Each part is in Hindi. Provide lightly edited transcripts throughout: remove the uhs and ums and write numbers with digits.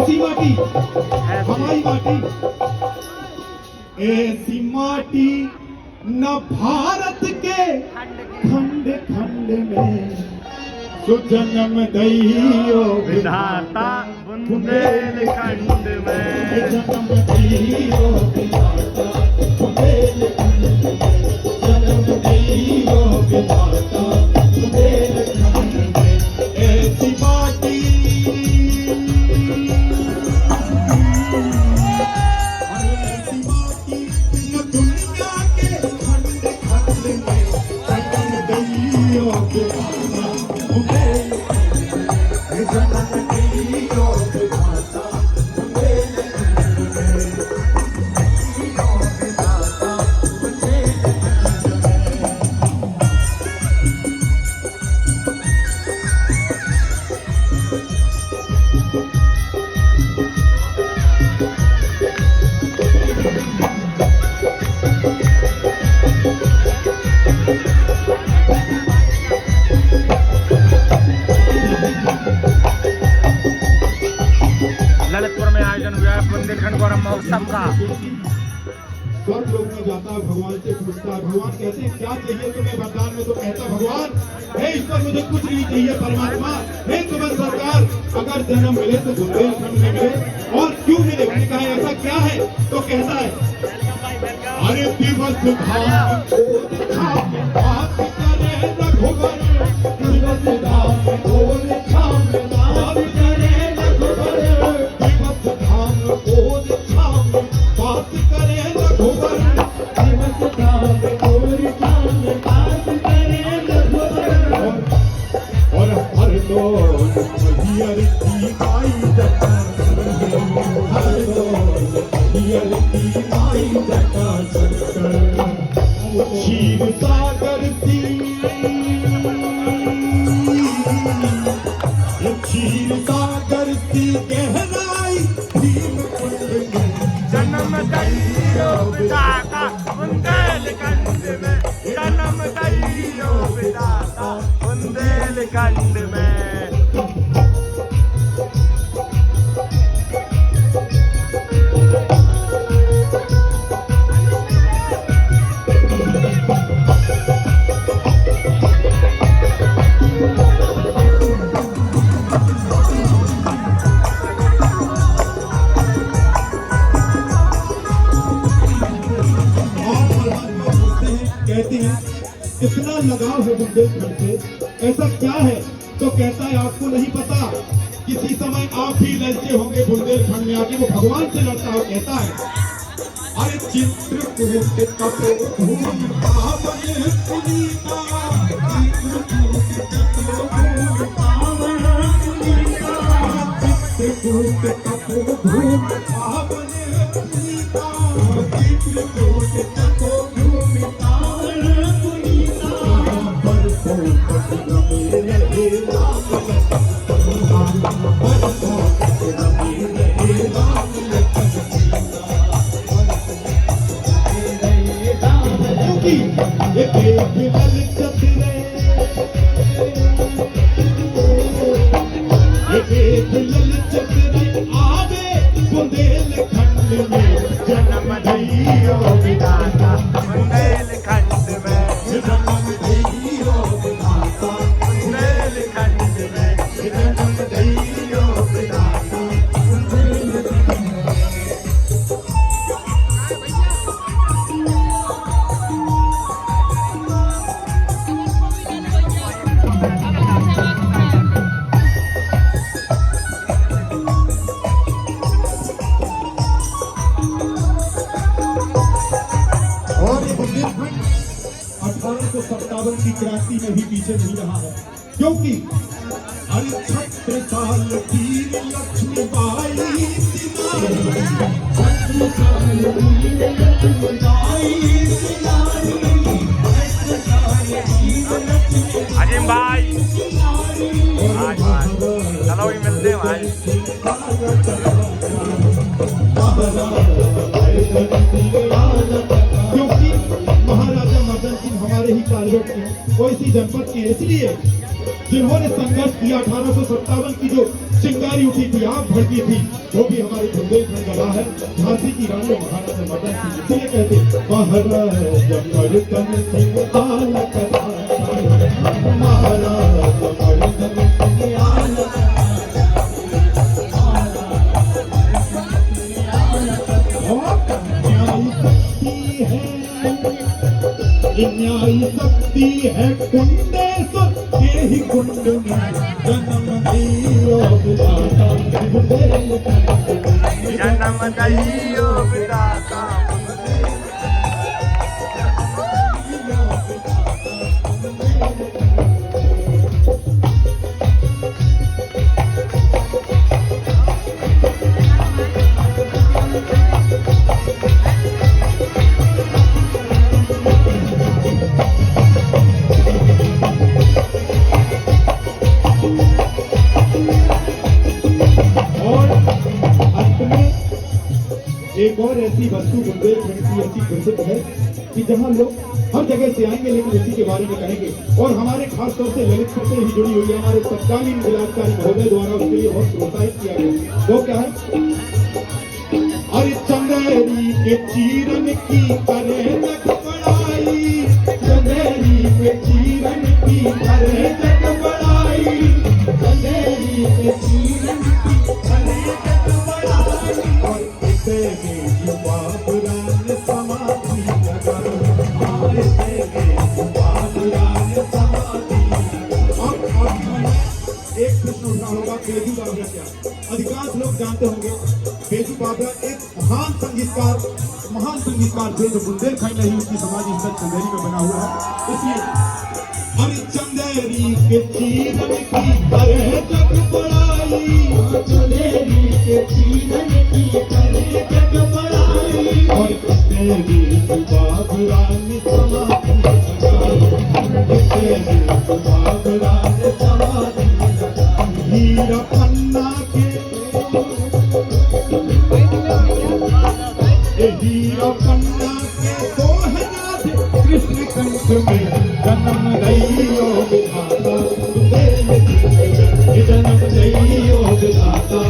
कैसी माटी? हमारी माटी। ऐसी माटी न भारत के खंड खंड में, तो जन्म दैयो विधाता बुंदेलखंड में, जन्म दैयो विधाता बुंदेलखंड में, जन्म दैयो विधाता बुंदेलखंड में। ऐसी माटी न दुनिया के खंड खंड में, जन्म दैयो विधाता बुंदेलखंड में, जन्म दैयो विधाता बुंदेलखंड में, दैयो विधाता बुंदेलखंड में। ललितपुर में आयोजन हुआ है बुंदेलखंड गौरव महोत्सव का। स्वर्ग लोक में जाता भगवान से पूछता, भगवान कहते हैं क्या चाहिए तुम्हें वरदान में? तो कहता भगवान हे ईश्वर मुझे कुछ नहीं चाहिए, परमात्मा हे तुम्हारी सरकार अगर जन्म मिले तो बुंदेलखंड में मिले, और क्यों मिले? मैंने कहा ऐसा क्या है? तो कहता है अरे दिवस धाम बात करे रघुवर, दिवस धाम बोल धाम बात करे रघुवर, दिवस धाम बोल धाम बात करे रघुवर, दिवस धाम बोल धाम बात करे रघुवर। और हर लोग हरियर की माई जटा, हर लोग हरियर की माई जटा शंकर, क्षीर सागर सी, क्षीर सागर सी गहराई भीम कुंड में, जन्म दैयो विधाता बुंदेलखंड में, जन्म दैयो विधाता बुंदेलखंड में। कहते हैं इतना लगाव है बुंदेलखंड से, ऐसा क्या है? तो कहता है आपको नहीं पता, किसी समय आप भी लड़ते होंगे बुंदेलखंड में आके। वो भगवान से लड़ता है, कहता है अरे चित्रकूट तपोभूमि पावन पुनीता, चित्रकूट तपोभूमि पावन पुनीता, चित्रकूट तपोभूमि पावन पुनीता, चित्रकूट तपोभूमि पावन पुनीता, बरसों तक रमे रहे राम लखन, बरसों तक रमे रहे राम लखन सीता, ये देख ललित रे, ये देख ललित रे आवे बुंदेलखंड में, जन्म दैयो विधाता बुंदेलखंड में, जन्म दैयो विधाता बुंदेलखंड में, जन्म दैयो विधाता बुंदेलखंड में। और ये बुंदेलखंड 1857 की क्रांति में भी पीछे नहीं रहा है, क्योंकि अरे छत्रसाल वीर लक्ष्मीबाई तिवारी, छत्रसाल वीर लक्ष्मीबाई तिवारी, छत्रसाल वीर लक्ष्मीबाई अजीम भाई आज चलो ही मिलते हैं भाई। क्योंकि महाराजा मदन सिंह हमारे ही कारगट के, वो इसी जनपद के, इसलिए जिन्होंने संघर्ष किया 1857 की जो चिंगारी उठी थी, आग भड़की थी, वो भी हमारे बुंदेलखंड का है। झांसी की रानी महाराजा मदन सिंह, इसलिए कहते महाराजा मर्दन सिंह आल करा, महाराजा मर्दन सिंह आल न्याय शक्ति है कुंडेश्वर के ही कुंड में जन्म दियो विधाता जन्म दियो विधाता। एक और ऐसी वस्तु बुंदेलखंड की ऐसी प्रसिद्ध है कि जहां लोग हर जगह से आएंगे, लेकिन इसी के बारे में कहेंगे। और हमारे खास तौर से ललितपुर से ही जुड़ी हुई है, हमारे तत्कालीन जिलाधिकारी महोदय द्वारा उसके लिए बहुत प्रोत्साहित किया गया। वो क्या है? अरे चंदेरी के चीरन की करे तक बड़ाई, चंदेरी के चीरन की करे तक बड़ाई, चंदेरी के चीरन की करे तक बड़ाई। और इसे युवा पुरान समाधि लगा, इसे युवा पुरान समाधि लगा। एक प्रश्न उठा होगा, बेजू बाबरा क्या? अधिकांश लोग जानते होंगे बेजू बाबरा एक महान संगीतकार थे, जो बुंदेलखंड नहीं उसकी समाधि स्थल चंदेरी में बना हुआ है। इसलिए अरे चंदेरी के चीरन की करे जग बड़ाई, चंदेरी के चीरन की करे जग बड़ाई। और तेरी बाबरा ने समाधि लगाई, तेरी बाबरा ने समाधि लगाई। हीरा पन्ना के हीरा पन्ना के सोहनाथ कृष्ण कंठ में जन्म दियो विधाता, जन्म दियो विधाता,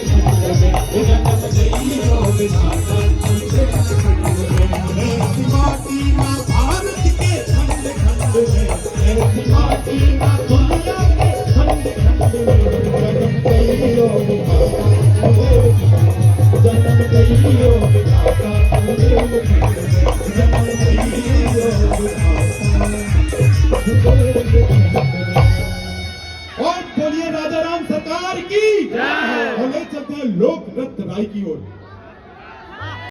जन्म दियो विधाता। ऐसी माटी ना भारत के खंड खंड में, ऐसी माटी ना दुनिया के खंड खंड में, जन्म दियो विधाता, जन्म दियो विधाता, जन्म दियो विधाता। और बोलिए राजा राम सरकार की। और ले चलते हैं लोक नृत्य राय की ओर।